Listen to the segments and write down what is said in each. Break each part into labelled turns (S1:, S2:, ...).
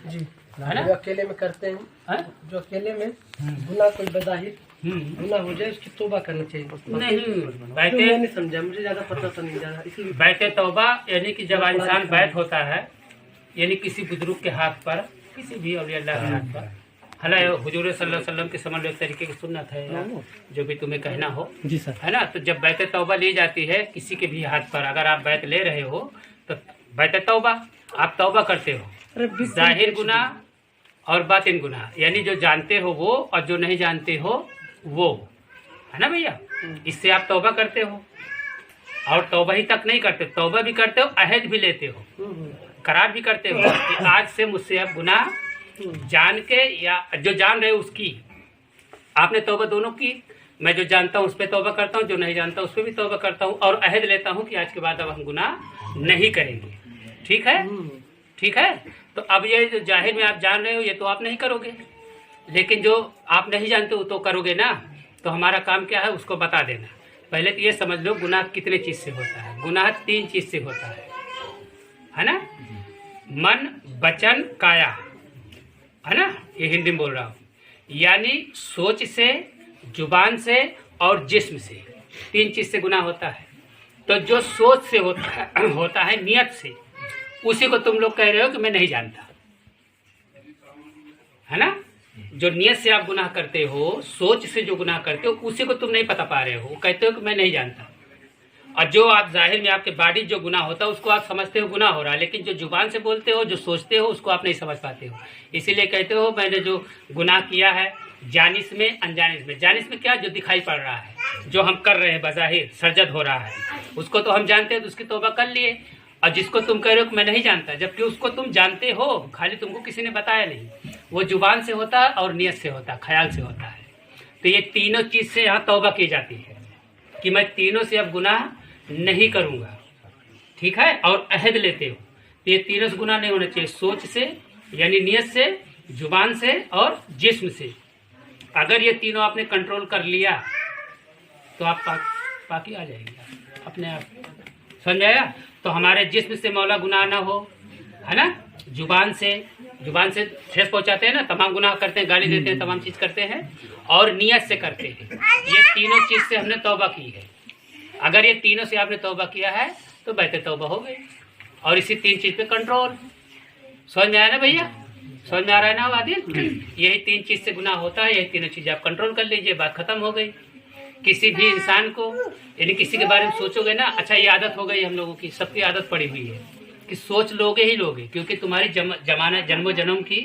S1: जी,
S2: है ना?
S1: जो अकेले में करते हैं, जो अकेले में गुनाह कोई बज़ाहिर गुनाह हो जाए उसकी तौबा करना चाहिए।
S2: नहीं
S1: मैं
S2: बैठे
S1: नहीं समझा, मुझे ज्यादा पता तो नहीं ज्यादा इसलिए।
S2: बैठे तौबा यानी कि जब इंसान बैठ होता है, यानी किसी बुजुर्ग के हाथ पर, किसी भी औलिया अल्लाह के हाथ पर, हालांकि हुजूर सल्लल्लाहु अलैहि वसल्लम की समझ लो एक तरीके की सुन्नत है या जो भी तुम्हें कहना हो,
S1: जी सर।
S2: है ना? तो जब बैत तौबा ली जाती है किसी के भी हाथ पर, अगर आप बैत ले रहे हो तो बैत तौबा आप तौबा करते हो, जाहिर गुनाह और बातिन गुनाह, यानी जो जानते हो वो और जो नहीं जानते हो वो, है ना भैया? इससे आप तौबा करते हो। और तौबा ही तक नहीं करते, तौबा भी करते हो, अहद भी लेते हो, करार भी करते हो कि आज से मुझसे अब गुनाह जान के या जो जान रहे हो उसकी, आपने तौबा दोनों की। मैं जो जानता हूँ उस पर तौबा करता हूँ, जो नहीं जानता उस पर भी तौबा करता हूँ, और अहद लेता हूँ कि आज के बाद अब हम गुनाह नहीं करेंगे। ठीक है? ठीक है। तो अब ये जो जाहिर में आप जान रहे हो ये तो आप नहीं करोगे, लेकिन जो आप नहीं जानते हो तो करोगे ना। तो हमारा काम क्या है उसको बता देना। पहले तो ये समझ लो गुनाह कितने चीज से होता है। गुनाह 3 चीज से होता है ना? मन, वचन, काया, है ना? ये हिंदी में बोल रहा हूँ। यानी सोच से, जुबान से और जिस्म से, 3 चीज से गुनाह होता है। तो जो सोच से होता है नियत से, उसी को तुम लोग कह रहे हो कि मैं नहीं जानता, है ना? जो नियत से आप गुनाह करते हो, सोच से जो गुनाह करते हो, उसी को तुम नहीं पता पा रहे हो, कहते हो कि मैं नहीं जानता। और जो आप जाहिर में आपके बॉडी जो गुनाह होता है उसको आप समझते हो गुनाह हो रहा है, लेकिन जो जुबान से बोलते हो, जो सोचते हो, उसको आप नहीं समझ पाते हो। इसीलिए कहते हो मैंने जो गुनाह किया है जानिस में अनजानिस में। जानिस में क्या? जो दिखाई पड़ रहा है, जो हम कर रहे हैं बज़ाहिर सरजद हो रहा है, उसको तो हम जानते हैं तो उसकी तौबा कर लिए। और जिसको तुम कह रहे हो कि मैं नहीं जानता, जबकि उसको तुम जानते हो, खाली तुमको किसी ने बताया नहीं। वो जुबान से होता है और नियत से होता है, ख्याल से होता है। तो ये तीनों चीज से यहाँ तौबा की जाती है कि मैं तीनों से अब गुनाह नहीं करूंगा। ठीक है? और अहद लेते हो तो ये तीनों से गुनाह नहीं होना चाहिए, सोच से यानी नियत से, जुबान से और जिस्म से। अगर ये तीनों आपने कंट्रोल कर लिया तो आप पाकी आ जाएंगे अपने आप। समझ आया? तो हमारे जिस्म से मौला गुनाह ना हो, है ना? जुबान से ठेस पहुंचाते हैं ना, तमाम गुनाह करते हैं, गाली देते हैं, तमाम चीज करते हैं, और नियत से करते हैं। ये तीनों चीज से हमने तौबा की है। अगर ये तीनों से आपने तौबा किया है तो बैठे तौबा हो गई। और इसी 3 चीज पे कंट्रोल। समझ में आया ना भैया? समझ में आ रहा है ना आदिल? यही 3 चीज से गुनाह होता है, यही तीनों चीजें आप कंट्रोल कर लीजिए, बात खत्म हो गई। किसी भी इंसान को यानी किसी के बारे में सोचोगे ना, अच्छा ये आदत हो गई हम लोगों की, सबकी आदत पड़ी हुई है कि सोच लोगे ही लोगे, क्योंकि तुम्हारी जमाना जन्मों जन्म की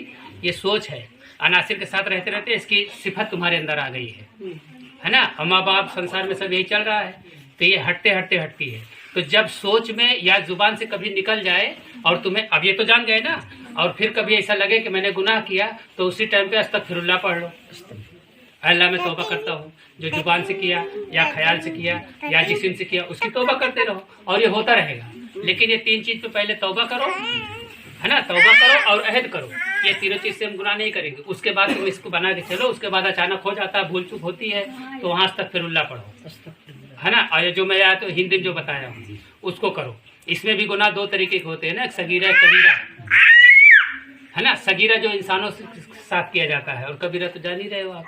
S2: ये सोच है। अनासिर के साथ रहते रहते इसकी सिफत तुम्हारे अंदर आ गई है ना? और माँ बाप संसार में सब यही चल रहा है, तो ये हटते हटती है। तो जब सोच में या जुबान से कभी निकल जाए और तुम्हें, अब ये तो जान गए ना, और फिर कभी ऐसा लगे कि मैंने गुनाह किया, तो उसी टाइम पे अस्तगफिरुल्लाह पढ़ लो, अल्लाह मैं तौबा करता हूँ। जो जुबान से किया या ख्याल से किया या जिस्म से किया, उसकी तौबा करते रहो, और ये होता रहेगा। लेकिन ये 3 चीज पे पहले तौबा करो, है ना? तौबा करो और अहद करो, ये तीनों चीज से हम गुनाह नहीं करेंगे। उसके बाद तुम इसको बना के चलो, उसके बाद अचानक हो जाता है, भूल चूक होती है, तो वहां अस्तगफिरुल्लाह पढ़ो, है ना? और जो मैं या तो हिंदी में जो बताया हूँ उसको करो। इसमें भी गुनाह 2 तरीके के होते हैं ना, एक सगीरा एक कबीरा, है ना? सगीरा जो इंसानों के साथ किया जाता है, और कबीरा तो जान ही रहे हो आप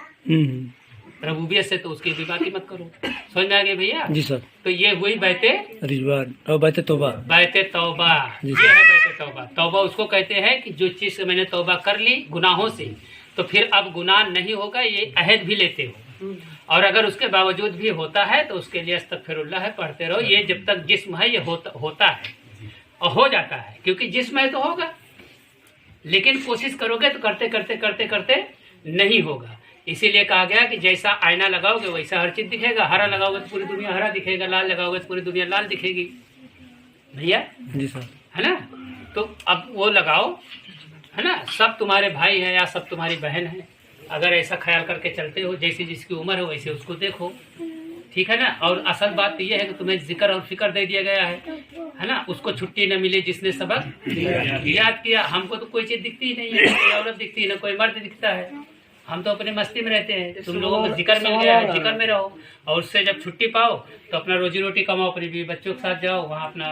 S2: रबूबियत से, तो उसकी भी बात ही मत करो। समझ में आ गए भैया?
S1: जी सर।
S2: तो ये हुई बैते
S1: रिजवान और बैते तौबा।
S2: बैते तौबा, ये है बैते तौबा। तौबा उसको कहते हैं कि जो चीज से मैंने तौबा कर ली गुनाहों से, तो फिर अब गुनाह नहीं होगा, ये अहद भी लेते हो। और अगर उसके बावजूद भी होता है तो उसके लिए अस्तगफिरुल्लाह पढ़ते रहो। ये जब तक जिस्म है ये होता है और हो जाता है, क्योंकि जिस्म है तो होगा, लेकिन कोशिश करोगे तो करते करते नहीं होगा। इसीलिए कहा गया कि जैसा आईना लगाओगे वैसा हर चीज दिखेगा। हरा लगाओगे तो पूरी दुनिया हरा दिखेगा, लाल लगाओगे तो पूरी दुनिया लाल दिखेगी। भैया
S1: जी सर,
S2: है ना? तो अब वो लगाओ, है ना? सब तुम्हारे भाई हैं या सब तुम्हारी बहन है। अगर ऐसा ख्याल करके चलते हो, जैसी जिसकी उम्र हो वैसे उसको देखो, ठीक है ना? और असल बात तो ये है कि तुम्हें जिक्र और फिक्र दे दिया गया है ना? उसको छुट्टी न मिले जिसने सबक याद किया। हमको तो कोई चीज दिखती ही नहीं है, कोई औरत दिखती है, ना कोई मर्द दिखता है। हम तो अपने मस्ती में रहते हैं। तुम लोगों को जिक्र मिल गया है, जिक्र में रहो, और उससे जब छुट्टी पाओ तो अपना रोजी रोटी कमाओ, अपनी बीवी बच्चों के साथ जाओ, वहाँ अपना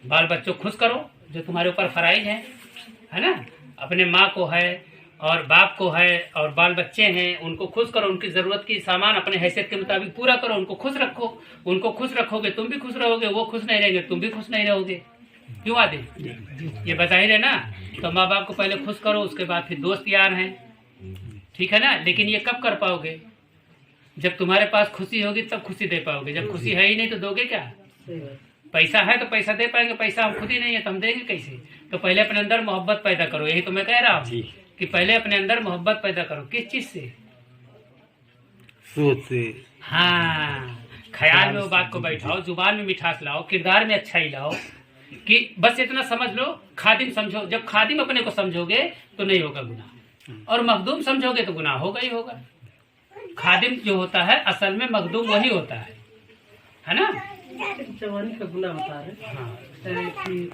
S2: बाल बच्चों खुश करो जो तुम्हारे ऊपर फराइज है ना? अपने माँ को है और बाप को है और बाल बच्चे हैं, उनको खुश करो, उनकी ज़रूरत की सामान अपने हैसियत के मुताबिक पूरा करो, उनको खुश रखो। उनको खुश रखोगे तुम भी खुश रहोगे, वो खुश नहीं रहेंगे तुम भी खुश नहीं रहोगे। क्यों आदि? ये बताइए है ना। तो माँ बाप को पहले खुश करो, उसके बाद फिर दोस्त यार हैं, ठीक है ना। लेकिन ये कब कर पाओगे? जब तुम्हारे पास खुशी होगी तब खुशी दे पाओगे। जब खुशी है ही नहीं तो दोगे क्या? पैसा है तो पैसा दे पाएंगे, पैसा हम खुद ही नहीं है तो हम देंगे कैसे? तो पहले अपने अंदर मोहब्बत पैदा करो। यही तो मैं कह रहा हूँ कि पहले अपने अंदर मोहब्बत पैदा करो। किस चीज से?
S3: सोच से।
S2: हाँ, ख्याल में वो बात को बैठाओ, जुबान में मिठास लाओ, किरदार में अच्छाई लाओ। कि बस इतना समझ लो, खादिम समझो। जब खादिम अपने को समझोगे तो नहीं होगा गुनाह, और मखदूम समझोगे तो गुनाह होगा ही होगा। खादिम जो होता है असल में मखदूम वही होता है ना।
S1: जवानी का गुनाह होता है।
S2: हाँ।
S1: कि